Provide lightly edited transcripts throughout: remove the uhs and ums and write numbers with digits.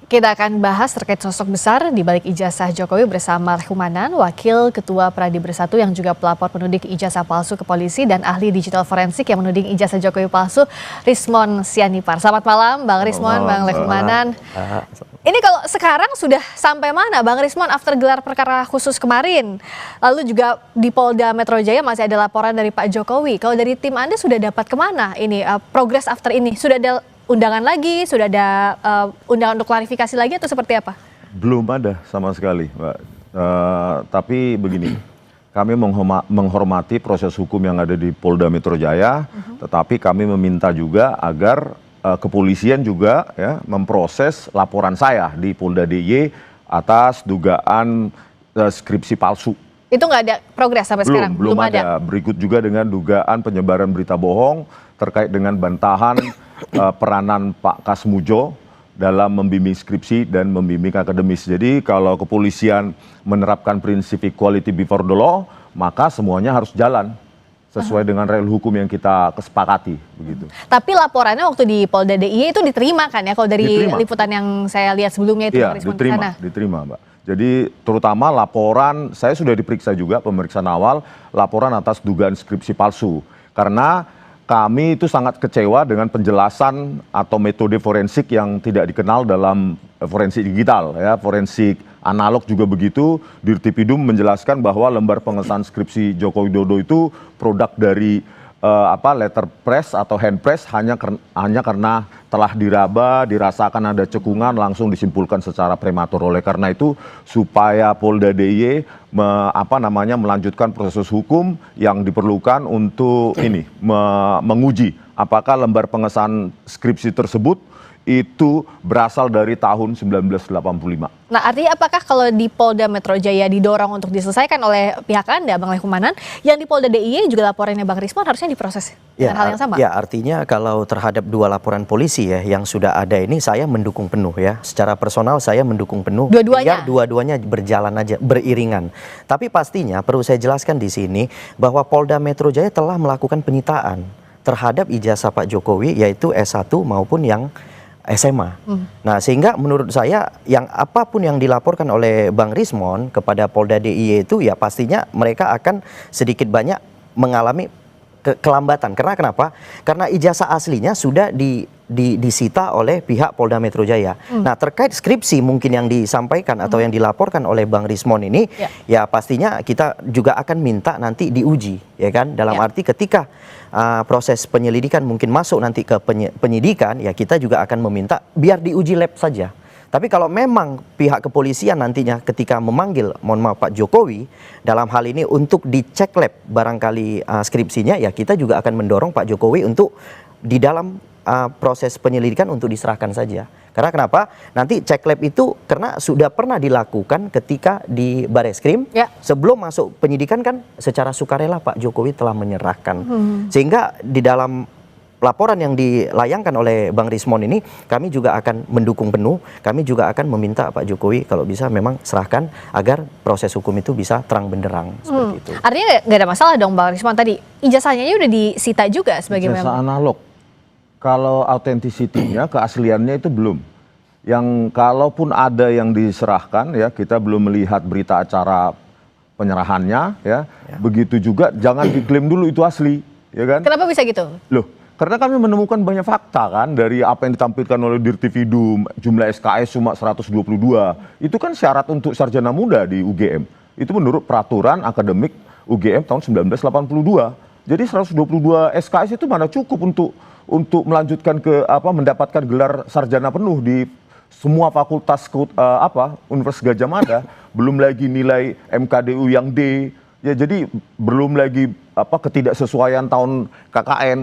Kita akan bahas terkait sosok besar di balik ijazah Jokowi bersama Rehkumanan, Wakil Ketua Pradi Bersatu yang juga pelapor penuding ijazah palsu ke polisi dan ahli digital forensik yang menuding ijazah Jokowi palsu, Rismon Sianipar. Selamat malam Bang Rismon, Bang Rehkumanan. Ini kalau sekarang sudah sampai mana Bang Rismon after gelar perkara khusus kemarin? Lalu juga di Polda Metro Jaya masih ada laporan dari Pak Jokowi. Kalau dari tim Anda sudah dapat kemana ini progres after ini? Sudah ada undangan lagi, sudah ada undangan untuk klarifikasi lagi atau seperti apa? Belum ada sama sekali, Mbak. Tapi begini, kami menghormati proses hukum yang ada di Polda Metro Jaya, tetapi kami meminta juga agar kepolisian juga ya memproses laporan saya di Polda DIY atas dugaan skripsi palsu. Itu nggak ada progres sampai sekarang? Belum ada. Berikut juga dengan dugaan penyebaran berita bohong terkait dengan bantahan peranan Pak Kasmujo dalam membimbing skripsi dan membimbing akademis. Jadi kalau kepolisian menerapkan prinsip equality before the law, maka semuanya harus jalan sesuai dengan rel hukum yang kita kesepakati, begitu. Tapi laporannya waktu di Polda DIY itu diterima kan ya? Kalau dari liputan yang saya lihat sebelumnya itu, iya, diterima, Mbak. Jadi terutama laporan, saya sudah diperiksa juga pemeriksaan awal, laporan atas dugaan skripsi palsu. Karena kami itu sangat kecewa dengan penjelasan atau metode forensik yang tidak dikenal dalam forensik digital, ya, forensik analog juga begitu. Dirtipidum menjelaskan bahwa lembar pengesahan skripsi Joko Widodo itu produk dari letterpress atau handpress hanya karena telah diraba, dirasakan ada cekungan, langsung disimpulkan secara prematur. Oleh karena itu, supaya Polda DIY melanjutkan proses hukum yang diperlukan untuk menguji apakah lembar pengesahan skripsi tersebut itu berasal dari tahun 1985. Nah, artinya apakah kalau di Polda Metro Jaya didorong untuk diselesaikan oleh pihak Anda, Bang Rehkumanan, yang di Polda DIY juga laporannya Bang Rismon harusnya diproses dengan hal yang sama? Ya, artinya kalau terhadap dua laporan polisi ya yang sudah ada ini, saya mendukung penuh ya. Secara personal saya mendukung penuh. Dua-duanya? Biar dua-duanya berjalan aja, beriringan. Tapi pastinya perlu saya jelaskan di sini bahwa Polda Metro Jaya telah melakukan penyitaan terhadap ijazah Pak Jokowi, yaitu S1 maupun yang SMA. Nah, sehingga menurut saya yang apapun yang dilaporkan oleh Bang Rismon kepada Polda DIY itu ya pastinya mereka akan sedikit banyak mengalami kelambatan. Karena kenapa? Karena ijazah aslinya sudah disita oleh pihak Polda Metro Jaya. Nah, terkait skripsi mungkin yang disampaikan atau yang dilaporkan oleh Bang Rismon ini, ya pastinya kita juga akan minta nanti diuji, ya kan? Dalam arti ketika proses penyelidikan mungkin masuk nanti ke penyidikan, ya kita juga akan meminta biar diuji lab saja. Tapi kalau memang pihak kepolisian nantinya ketika memanggil, mohon maaf Pak Jokowi, dalam hal ini untuk dicek lab barangkali skripsinya, ya kita juga akan mendorong Pak Jokowi untuk di dalam proses penyelidikan untuk diserahkan saja. Karena kenapa? Nanti cek lab itu karena sudah pernah dilakukan ketika di Bareskrim, sebelum masuk penyidikan kan secara sukarela Pak Jokowi telah menyerahkan. Sehingga di dalam laporan yang dilayangkan oleh Bang Rismon ini, kami juga akan mendukung penuh, kami juga akan meminta Pak Jokowi kalau bisa memang serahkan agar proses hukum itu bisa terang benderang, seperti itu. Artinya nggak ada masalah dong Bang Rismon, tadi ijazahnya udah disita juga sebagai ijazah analog. Kalau autentisitinya, keasliannya itu belum. Yang kalaupun ada yang diserahkan, ya kita belum melihat berita acara penyerahannya, ya. Begitu juga jangan diklaim dulu itu asli, ya kan? Kenapa bisa gitu? Loh, karena kami menemukan banyak fakta kan dari apa yang ditampilkan oleh Dirtipidum, jumlah SKS cuma 122. Itu kan syarat untuk sarjana muda di UGM. Itu menurut peraturan akademik UGM tahun 1982. Jadi 122 SKS itu mana cukup untuk melanjutkan ke mendapatkan gelar sarjana penuh di semua fakultas Universitas Gadjah Mada, belum lagi nilai MKDU yang D. Ya jadi belum lagi ketidaksesuaian tahun KKN.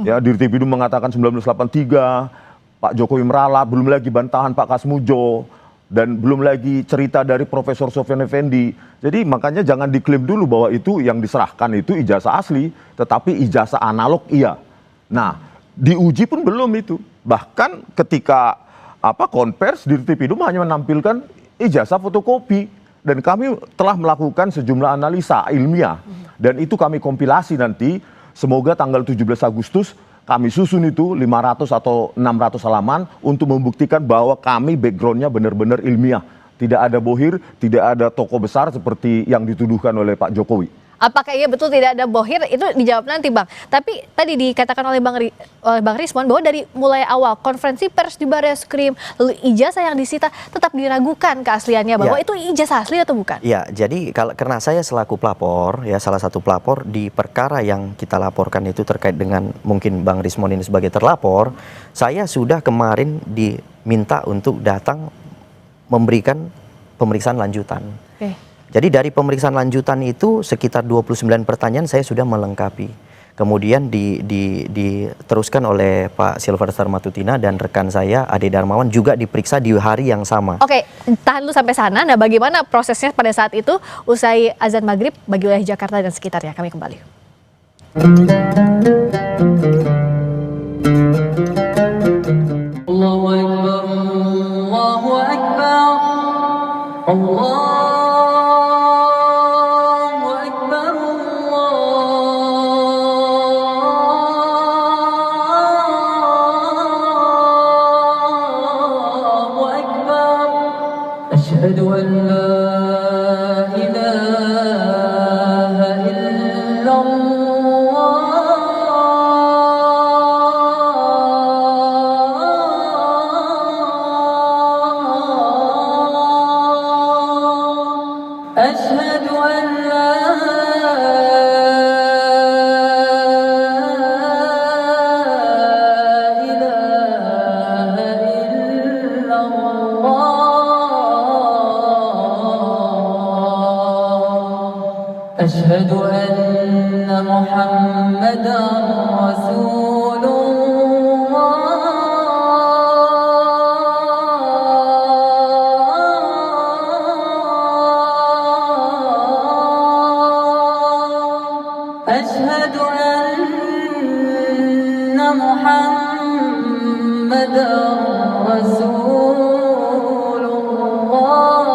Ya, Dirtipidum mengatakan 1983, Pak Jokowi meralat, belum lagi bantahan Pak Kasmujo, dan belum lagi cerita dari Profesor Sofyan Effendi. Jadi makanya jangan diklaim dulu bahwa itu yang diserahkan itu ijazah asli, tetapi ijazah analog iya. Nah, diuji pun belum itu. Bahkan ketika konvers, Dirtipidum hanya menampilkan ijazah fotokopi. Dan kami telah melakukan sejumlah analisa ilmiah. Dan itu kami kompilasi nanti. Semoga tanggal 17 Agustus kami susun itu 500 atau 600 halaman untuk membuktikan bahwa kami backgroundnya benar-benar ilmiah. Tidak ada bohir, tidak ada tokoh besar seperti yang dituduhkan oleh Pak Jokowi. Apakah iya betul tidak ada bohir, itu dijawab nanti Bang. Tapi tadi dikatakan oleh Bang Rismon bahwa dari mulai awal konferensi pers di Barreskrim, lalu ijazah yang disita tetap diragukan keasliannya, bahwa itu ijazah asli atau bukan? Ya, jadi karena saya selaku pelapor, ya salah satu pelapor di perkara yang kita laporkan itu terkait dengan mungkin Bang Rismon ini sebagai terlapor, saya sudah kemarin diminta untuk datang memberikan pemeriksaan lanjutan. Jadi dari pemeriksaan lanjutan itu sekitar 29 pertanyaan saya sudah melengkapi. Kemudian diteruskan oleh Pak Silverster Matutina dan rekan saya Ade Darmawan juga diperiksa di hari yang sama. Oke, tahan dulu sampai sana. Nah, bagaimana prosesnya pada saat itu usai azan maghrib bagi wilayah Jakarta dan sekitarnya? Kami kembali. Allahu Akbar, Allahu Akbar, Allahu Akbar, Allahu Akbar. Asyhadu an la ilaha illallah. أشهد أن لا إله إلا الله. أشهد أن محمدا رسول أشهد أن محمدا رسول الله.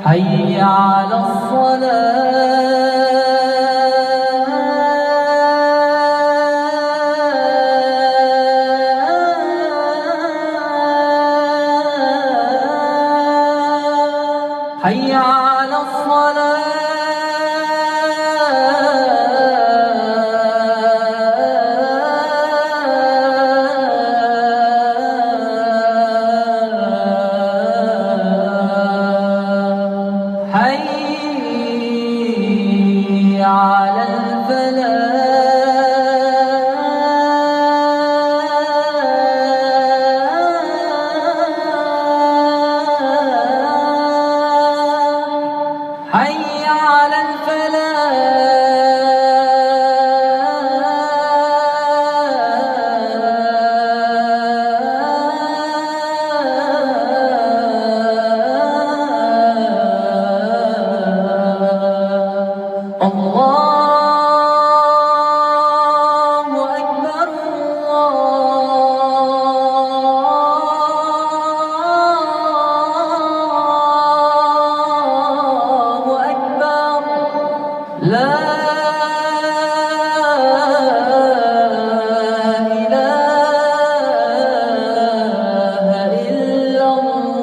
حي على الصلاة. حي على الصلاة. حي على الفلاح. حي على الفلاح. الله أكبر، الله أكبر. لا إله إلا الله.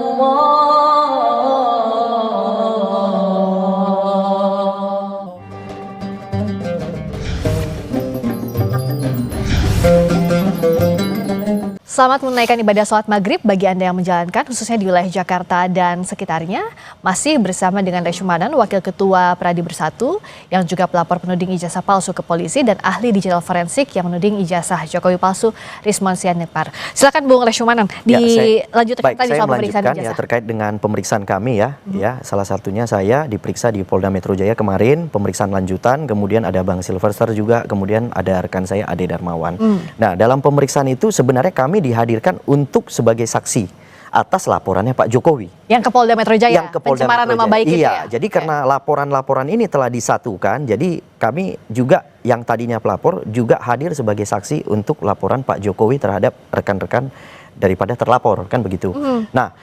Selamat menunaikan ibadah sholat maghrib bagi Anda yang menjalankan, khususnya di wilayah Jakarta dan sekitarnya. Masih bersama dengan Reshumanan, Wakil Ketua Pradi Bersatu, yang juga pelapor penuding ijazah palsu ke polisi, dan ahli digital forensik yang menuding ijazah Jokowi palsu, Rismon Sianipar. Silakan Bung Reshumanan, dilanjutkan tadi soal pemeriksaan ijazah. Ya, terkait dengan pemeriksaan kami ya, salah satunya saya diperiksa di Polda Metro Jaya kemarin, pemeriksaan lanjutan, kemudian ada Bang Silverster juga, kemudian ada rekan saya Ade Darmawan. Nah, dalam pemeriksaan itu sebenarnya kami dihadirkan untuk sebagai saksi. atas laporannya Pak Jokowi. Yang ke Polda Metro Jaya, Yang ke Polda pencemaran Metro nama Jaya. baik itu Iya, ya? jadi karena laporan-laporan ini telah disatukan, jadi kami juga yang tadinya pelapor juga hadir sebagai saksi untuk laporan Pak Jokowi terhadap rekan-rekan daripada terlapor, kan begitu. Nah,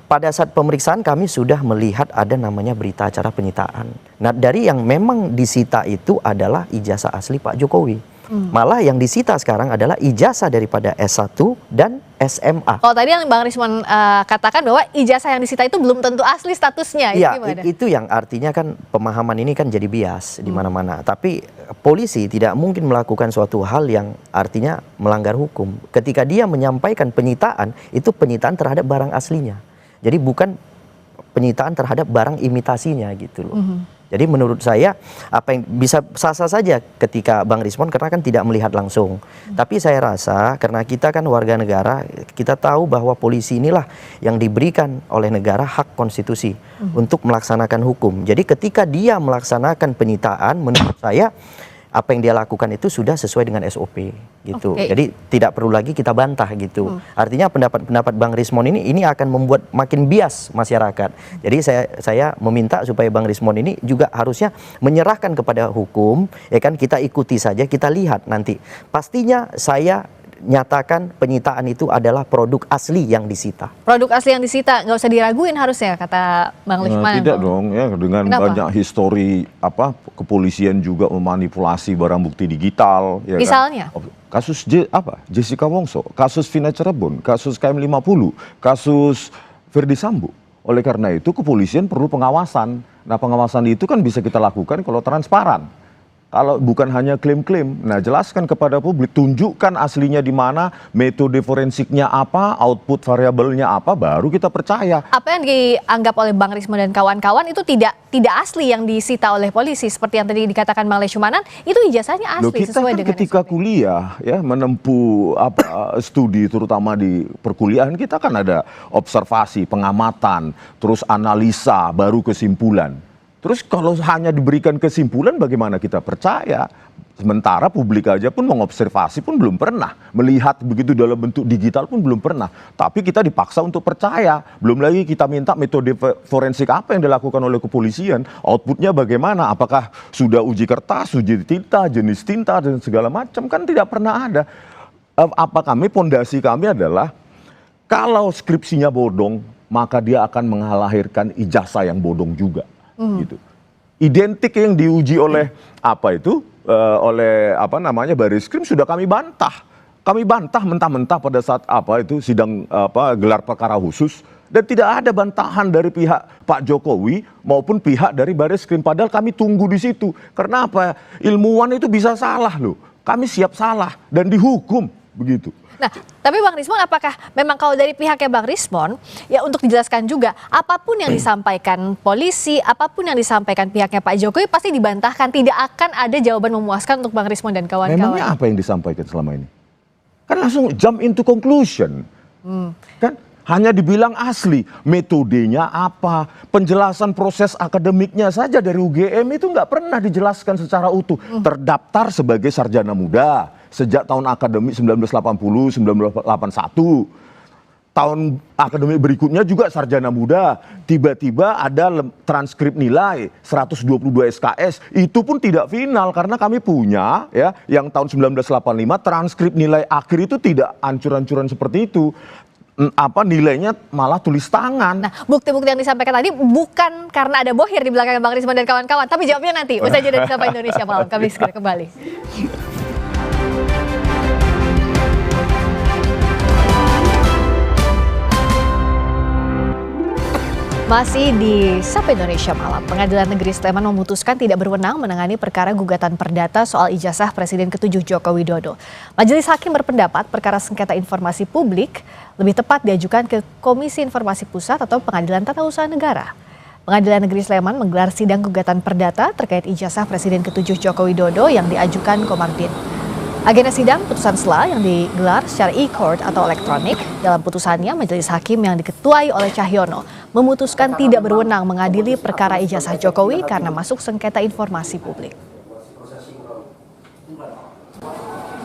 pada saat pemeriksaan kami sudah melihat ada namanya berita acara penyitaan. Nah, dari yang memang disita itu adalah ijazah asli Pak Jokowi. Malah yang disita sekarang adalah ijazah daripada S1 dan SMA. Kalau tadi yang Bang Rismon katakan bahwa ijazah yang disita itu belum tentu asli statusnya, itu Iya, gimana? itu yang artinya kan pemahaman ini kan jadi bias di mana-mana. Tapi polisi tidak mungkin melakukan suatu hal yang artinya melanggar hukum. Ketika dia menyampaikan penyitaan, itu penyitaan terhadap barang aslinya. Jadi bukan penyitaan terhadap barang imitasinya gitu loh. Jadi menurut saya apa yang bisa sah-sah saja ketika Bang Rismon karena kan tidak melihat langsung. Tapi saya rasa karena kita kan warga negara, kita tahu bahwa polisi inilah yang diberikan oleh negara hak konstitusi untuk melaksanakan hukum. Jadi ketika dia melaksanakan penyitaan, menurut saya apa yang dia lakukan itu sudah sesuai dengan SOP gitu. Oke. Jadi tidak perlu lagi kita bantah gitu. Artinya pendapat Bang Rismon ini akan membuat makin bias masyarakat. Jadi saya meminta supaya Bang Rismon ini juga harusnya menyerahkan kepada hukum, ya kan, kita ikuti saja, kita lihat nanti. Pastinya saya nyatakan penyitaan itu adalah produk asli yang disita. Produk asli yang disita nggak usah diraguin harusnya, kata Bang Lisman. Tidak dong, ya dengan Kenapa? banyak histori kepolisian juga memanipulasi barang bukti digital. Ya Misalnya? Kan? Kasus Jessica Wongso, kasus Vina Cirebon, kasus KM50, kasus Verdi Sambo. Oleh karena itu kepolisian perlu pengawasan. Nah pengawasan itu kan bisa kita lakukan kalau transparan. Kalau bukan hanya klaim-klaim, nah jelaskan kepada publik, tunjukkan aslinya di mana, metode forensiknya apa, output variabelnya apa, baru kita percaya. Apa yang dianggap oleh Bang Rismon dan kawan-kawan itu tidak asli yang disita oleh polisi, seperti yang tadi dikatakan Bang Leshumanan, itu ijazahnya asli. Loh, kita sesuai kan dengan ketika SOP. kuliah ya menempuh studi terutama di perkuliahan kita kan ada observasi, pengamatan, terus analisa, baru kesimpulan. Terus kalau hanya diberikan kesimpulan bagaimana kita percaya? Sementara publik aja pun mengobservasi pun belum pernah. Melihat begitu dalam bentuk digital pun belum pernah. Tapi kita dipaksa untuk percaya. Belum lagi kita minta metode forensik apa yang dilakukan oleh kepolisian. Outputnya bagaimana? Apakah sudah uji kertas, uji tinta, jenis tinta, dan segala macam. Kan tidak pernah ada. Pondasi kami adalah kalau skripsinya bodong, maka dia akan mengalahirkan ijazah yang bodong juga. Gitu. Identik yang diuji oleh Bariskrim sudah kami bantah. Kami bantah mentah-mentah pada saat sidang gelar perkara khusus, dan tidak ada bantahan dari pihak Pak Jokowi maupun pihak dari Bariskrim. Padahal kami tunggu di situ. Karena apa? Ilmuwan itu bisa salah loh. Kami siap salah dan dihukum begitu. Nah, tapi Bang Rismon, apakah memang kalau dari pihaknya Bang Rismon, ya untuk dijelaskan juga, apapun yang disampaikan polisi, apapun yang disampaikan pihaknya Pak Jokowi pasti dibantahkan, tidak akan ada jawaban memuaskan untuk Bang Rismon dan kawan-kawan. Memangnya apa yang disampaikan selama ini? Kan langsung jump into conclusion. Kan hanya dibilang asli, metodenya apa, penjelasan proses akademiknya saja dari UGM itu nggak pernah dijelaskan secara utuh. Terdaftar sebagai sarjana muda sejak tahun akademik 1980-1981. Tahun akademik berikutnya juga sarjana muda. Tiba-tiba ada transkrip nilai 122 SKS. Itu pun tidak final karena kami punya ya yang tahun 1985 transkrip nilai akhir itu tidak ancur-ancuran seperti itu. Nilainya malah tulis tangan. Nah, bukti-bukti yang disampaikan tadi bukan karena ada bohir di belakang Bang Rismon dan kawan-kawan, tapi jawabnya nanti usai jeda di Sapa Indonesia Malam. Kami segera kembali. Masih di Sapa Indonesia Malam, Pengadilan Negeri Sleman memutuskan tidak berwenang menangani perkara gugatan perdata soal ijazah Presiden ke-7 Joko Widodo. Majelis Hakim berpendapat perkara sengketa informasi publik lebih tepat diajukan ke Komisi Informasi Pusat atau Pengadilan Tata Usaha Negara. Pengadilan Negeri Sleman menggelar sidang gugatan perdata terkait ijazah Presiden ke-7 Joko Widodo yang diajukan Komarudin. Agenda sidang putusan sela yang digelar secara e-court atau elektronik. Dalam putusannya, Majelis Hakim yang diketuai oleh Cahyono memutuskan tidak berwenang mengadili perkara ijazah Jokowi karena masuk sengketa informasi publik.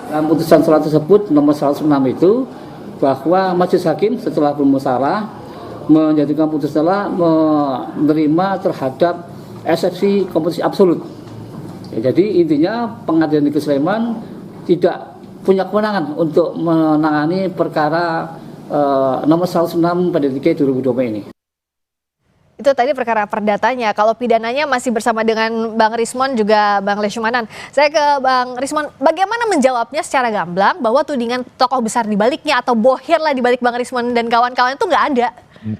Dalam putusan sela tersebut nomor 106 itu bahwa majelis hakim setelah bermusyawarah menjatuhkan putusan setelah menerima terhadap eksepsi kompetisi absolut. Ya, jadi intinya Pengadilan Negeri Sleman tidak punya kewenangan untuk menangani perkara nomor 106 PDTK 2020 ini. Itu tadi perkara perdatanya. Kalau pidananya masih bersama dengan Bang Rismon juga Bang Leshumanan. Saya ke Bang Rismon, bagaimana menjawabnya secara gamblang bahwa tudingan tokoh besar di baliknya atau bohir lah di balik Bang Rismon dan kawan-kawan itu nggak ada?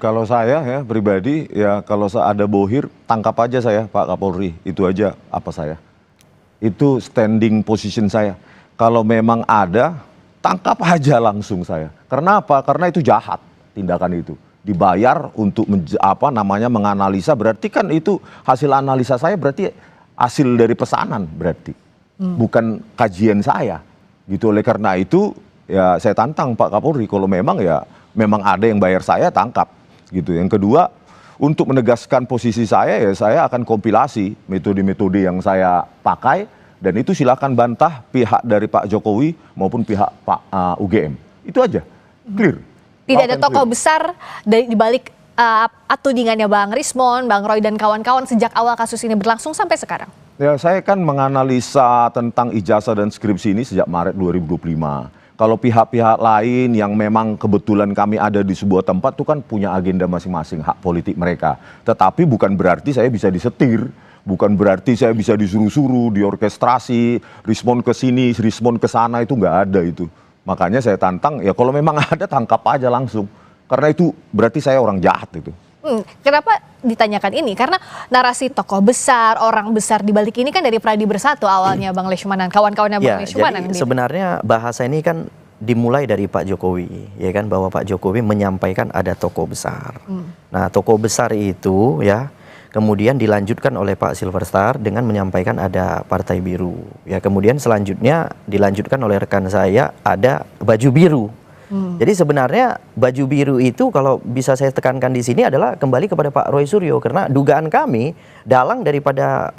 Kalau saya ya pribadi ya kalau ada bohir tangkap aja saya Pak Kapolri, itu aja apa saya. Itu standing position saya. Kalau memang ada tangkap aja langsung saya. Karena apa? Karena itu jahat tindakan itu. Dibayar untuk menganalisa, berarti kan itu hasil analisa saya, berarti hasil dari pesanan berarti. Bukan kajian saya. Gitu, oleh karena itu ya saya tantang Pak Kapolri, kalau memang ya memang ada yang bayar saya tangkap. Gitu. Yang kedua, untuk menegaskan posisi saya ya saya akan kompilasi metode-metode yang saya pakai, dan itu silakan bantah pihak dari Pak Jokowi maupun pihak Pak UGM. Itu aja. Clear. Tidak ada tokoh besar di balik tudingannya Bang Rismon, Bang Roy dan kawan-kawan sejak awal kasus ini berlangsung sampai sekarang. Ya, saya kan menganalisa tentang ijazah dan skripsi ini sejak Maret 2025. Kalau pihak-pihak lain yang memang kebetulan kami ada di sebuah tempat itu kan punya agenda masing-masing, hak politik mereka. Tetapi bukan berarti saya bisa disetir, bukan berarti saya bisa disuruh-suruh, diorkestrasi, Rismon ke sini, Rismon ke sana, itu nggak ada itu. Makanya saya tantang, ya kalau memang ada tangkap aja langsung. Karena itu berarti saya orang jahat itu. Kenapa ditanyakan ini? Karena narasi tokoh besar, orang besar di balik ini kan dari Pradi Bersatu awalnya Bang Leshumanan, kawan-kawannya Bang Leshumanan. Jadi sebenarnya bahasa ini kan dimulai dari Pak Jokowi, ya kan, bahwa Pak Jokowi menyampaikan ada tokoh besar. Nah, tokoh besar itu ya kemudian dilanjutkan oleh Pak Silverstar dengan menyampaikan ada Partai Biru. Ya, kemudian selanjutnya dilanjutkan oleh rekan saya ada baju biru. Jadi sebenarnya baju biru itu kalau bisa saya tekankan di sini adalah kembali kepada Pak Roy Suryo, karena dugaan kami dalang daripada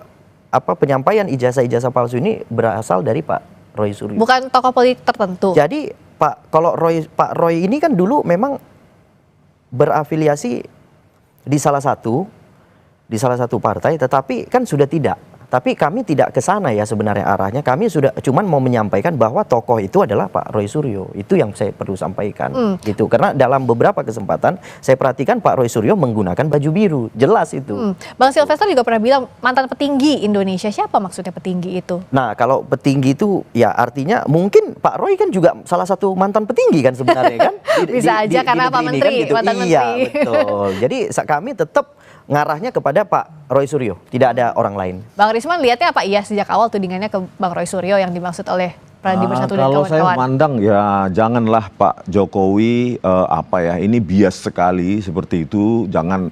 penyampaian ijazah-ijazah palsu ini berasal dari Pak Roy Suryo. Bukan tokoh politik tertentu. Jadi Pak Pak Roy ini kan dulu memang berafiliasi di salah satu partai, tetapi kan sudah tidak. Tapi kami tidak ke sana ya sebenarnya arahnya. Kami sudah cuman mau menyampaikan bahwa tokoh itu adalah Pak Roy Suryo. Itu yang saya perlu sampaikan. Gitu. Karena dalam beberapa kesempatan saya perhatikan Pak Roy Suryo menggunakan baju biru. Jelas itu. Bang Silvestar juga pernah bilang mantan petinggi Indonesia. Siapa maksudnya petinggi itu? Nah, kalau petinggi itu ya artinya mungkin Pak Roy kan juga salah satu mantan petinggi kan sebenarnya kan. Bisa aja karena Pak Menteri, kan, gitu. mantan Iya, menteri. betul. Jadi kami tetap ngarahnya kepada Pak Roy Suryo, tidak ada orang lain. Bang Rismon lihatnya apa iya sejak awal tudingannya ke Bang Roy Suryo yang dimaksud oleh Pradi Bersatu dan kalau kawan-kawan? saya mandang ya janganlah Pak Jokowi ini bias sekali seperti itu, jangan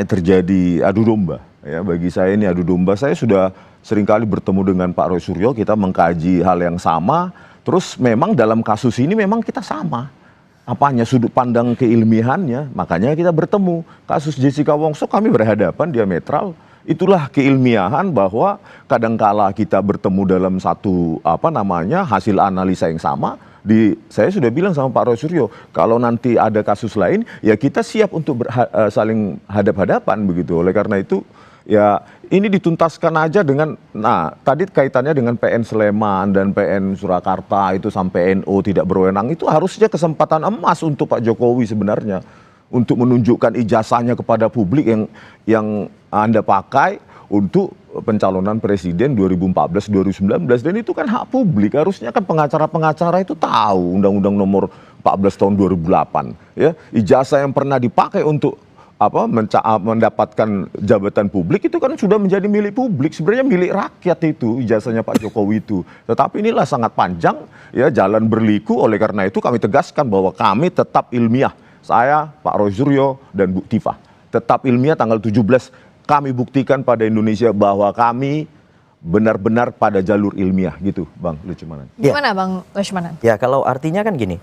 terjadi adu domba. Ya, bagi saya ini adu domba. Saya sudah seringkali bertemu dengan Pak Roy Suryo, kita mengkaji hal yang sama, terus memang dalam kasus ini memang kita sama. Sudut pandang keilmiahannya, makanya kita bertemu. Kasus Jessica Wongso kami berhadapan diametral. Itulah keilmiahan bahwa kadangkala kita bertemu dalam satu hasil analisa yang sama. Saya sudah bilang sama Pak Roy Suryo, kalau nanti ada kasus lain ya kita siap untuk saling hadap-hadapan begitu. Oleh karena itu ya ini dituntaskan aja dengan, tadi kaitannya dengan PN Sleman dan PN Surakarta itu sampai NO tidak berwenang, itu harusnya kesempatan emas untuk Pak Jokowi sebenarnya untuk menunjukkan ijazahnya kepada publik yang Anda pakai untuk pencalonan presiden 2014-2019, dan itu kan hak publik, harusnya kan pengacara-pengacara itu tahu Undang-Undang Nomor 14 tahun 2008 ya, ijazah yang pernah dipakai untuk mendapatkan jabatan publik itu kan sudah menjadi milik publik, sebenarnya milik rakyat itu ijazahnya Pak Jokowi itu. Tetapi inilah sangat panjang ya, jalan berliku. Oleh karena itu kami tegaskan bahwa kami tetap ilmiah. Saya, Pak Roy Suryo dan Bu Tifah tetap ilmiah. Tanggal 17 kami buktikan pada Indonesia bahwa kami benar-benar pada jalur ilmiah gitu, Bang Lucumanan. Ya. Gimana Bang Leshmanan? Ya, kalau artinya kan gini,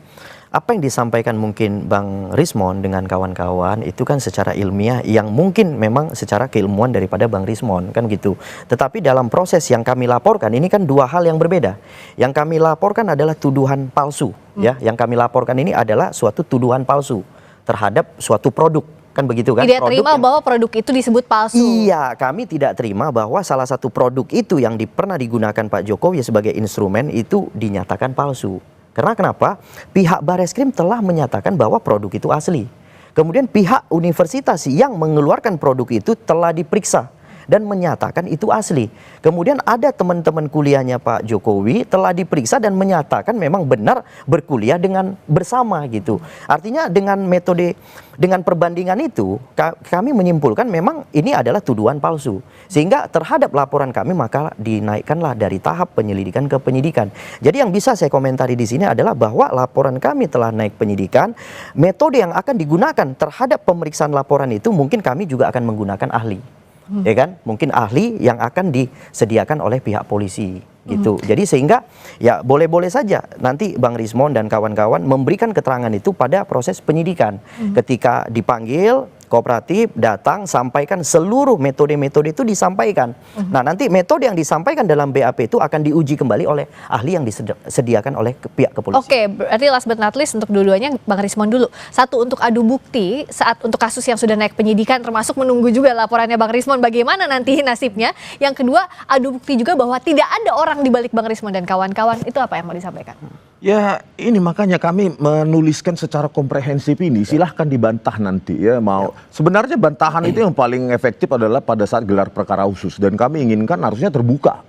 apa yang disampaikan mungkin Bang Rismon dengan kawan-kawan itu kan secara ilmiah yang mungkin memang secara keilmuan daripada Bang Rismon kan gitu. Tetapi dalam proses yang kami laporkan ini kan dua hal yang berbeda. Yang kami laporkan adalah tuduhan palsu, ya. Yang kami laporkan ini adalah suatu tuduhan palsu terhadap suatu produk. Kan begitu kan? Tidak Produk terima yang- bahwa produk itu disebut palsu. Iya, kami tidak terima bahwa salah satu produk itu yang pernah digunakan Pak Jokowi sebagai instrumen itu dinyatakan palsu. Karena kenapa? Pihak Bareskrim telah menyatakan bahwa produk itu asli. Kemudian pihak universitas yang mengeluarkan produk itu telah diperiksa dan menyatakan itu asli. Kemudian ada teman-teman kuliahnya Pak Jokowi telah diperiksa dan menyatakan memang benar berkuliah dengan bersama gitu. Artinya dengan metode, dengan perbandingan itu kami menyimpulkan memang ini adalah tuduhan palsu. Sehingga terhadap laporan kami maka dinaikkanlah dari tahap penyelidikan ke penyidikan. Jadi yang bisa saya komentari di sini adalah bahwa laporan kami telah naik penyidikan. Metode yang akan digunakan terhadap pemeriksaan laporan itu mungkin kami juga akan menggunakan ahli. Ya kan, mungkin ahli yang akan disediakan oleh pihak polisi gitu. Jadi sehingga ya boleh-boleh saja nanti Bang Rismon dan kawan-kawan memberikan keterangan itu pada proses penyidikan. Ketika dipanggil kooperatif datang sampaikan seluruh metode-metode itu disampaikan. Nah, nanti metode yang disampaikan dalam BAP itu akan diuji kembali oleh ahli yang disediakan oleh pihak kepolisian. Oke, berarti last but not least untuk dua-duanya Bang Rismon dulu. Satu, untuk adu bukti saat untuk kasus yang sudah naik penyidikan, termasuk menunggu juga laporannya Bang Rismon bagaimana nanti nasibnya. Yang kedua, adu bukti juga bahwa tidak ada orang di balik Bang Rismon dan kawan-kawan. Itu apa yang mau disampaikan? Ya ini makanya kami menuliskan secara komprehensif ini, silahkan dibantah nanti ya mau. Sebenarnya bantahan itu yang paling efektif adalah pada saat gelar perkara khusus dan kami inginkan harusnya terbuka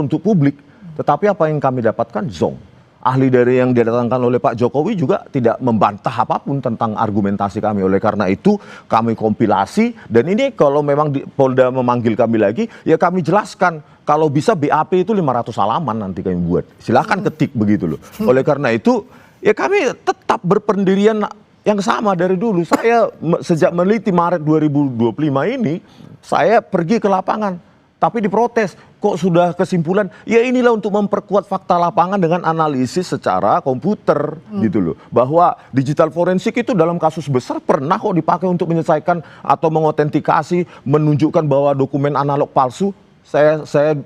untuk publik. Tetapi apa yang kami dapatkan zonk. Ahli dari yang didatangkan oleh Pak Jokowi juga tidak membantah apapun tentang argumentasi kami. Oleh karena itu kami kompilasi dan ini kalau memang Polda memanggil kami lagi ya kami jelaskan. Kalau bisa BAP itu 500 halaman nanti kami buat. Silahkan ketik begitu loh. Oleh karena itu ya kami tetap berpendirian yang sama dari dulu. Saya sejak meneliti Maret 2025 ini saya pergi ke lapangan. Tapi diprotes, kok sudah kesimpulan, ya inilah untuk memperkuat fakta lapangan dengan analisis secara komputer gitu loh. Bahwa digital forensik itu dalam kasus besar pernah kok dipakai untuk menyelesaikan atau mengotentikasi, menunjukkan bahwa dokumen analog palsu.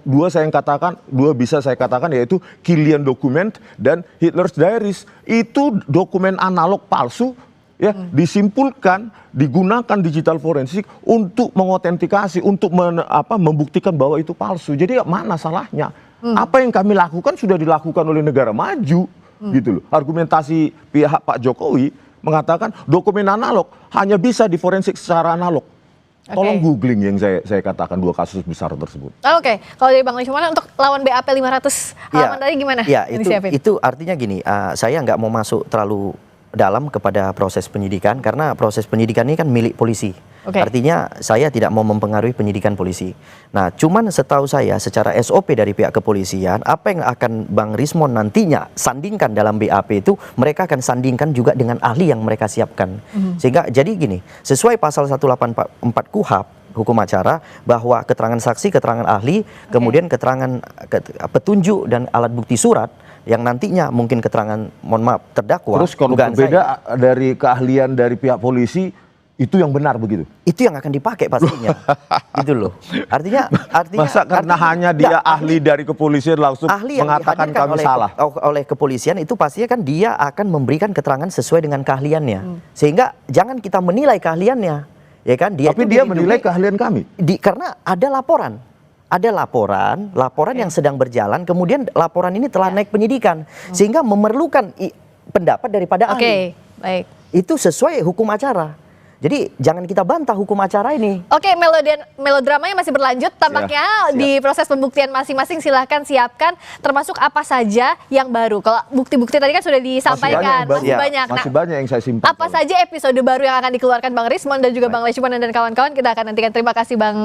Dua bisa saya katakan yaitu Killian Document dan Hitler's Diaries. Itu dokumen analog palsu. Ya, disimpulkan, digunakan digital forensik untuk mengotentikasi, untuk membuktikan bahwa itu palsu. Jadi mana salahnya? Apa yang kami lakukan sudah dilakukan oleh negara maju, gitu loh. Argumentasi pihak Pak Jokowi mengatakan dokumen analog hanya bisa diforensik secara analog. Tolong googling yang saya katakan dua kasus besar tersebut. Oke, kalau dari Bang Leshmanan untuk lawan BAP 500 halaman tadi gimana? Ya, Yang itu artinya gini, saya nggak mau masuk terlalu dalam kepada proses penyidikan karena proses penyidikan ini kan milik polisi. Artinya saya tidak mau mempengaruhi penyidikan polisi. Nah, cuman setahu saya secara SOP dari pihak kepolisian, apa yang akan Bang Rismon nantinya sandingkan dalam BAP itu mereka akan sandingkan juga dengan ahli yang mereka siapkan. Sehingga jadi gini, sesuai pasal 184 KUHP hukum acara bahwa keterangan saksi, keterangan ahli, kemudian keterangan petunjuk dan alat bukti surat yang nantinya mungkin keterangan mohon maaf terdakwa. Terus kalau berbeda dari keahlian dari pihak polisi itu yang benar begitu. Itu yang akan dipakai pastinya. Gitu loh. Artinya masa karena hanya dia ahli dari kepolisian langsung mengatakan kami salah. Oleh kepolisian itu pastinya kan dia akan memberikan keterangan sesuai dengan keahliannya. Sehingga jangan kita menilai keahliannya. Ya kan? Tapi dia menilai keahlian kami. Karena ada laporan. Ada laporan yang sedang berjalan, kemudian laporan ini telah naik penyidikan, sehingga memerlukan pendapat daripada ahli. Baik. Itu sesuai hukum acara. Jadi jangan kita bantah hukum acara ini. Oke, melodramanya masih berlanjut. Tampaknya di proses pembuktian masing-masing silahkan siapkan, termasuk apa saja yang baru. Kalau bukti-bukti tadi kan sudah disampaikan, masih banyak. Masih banyak yang saya simpan. Apa saja episode baru yang akan dikeluarkan Bang Rismon dan juga Bang Leshmanan dan kawan-kawan, kita akan nantikan. Terima kasih Bang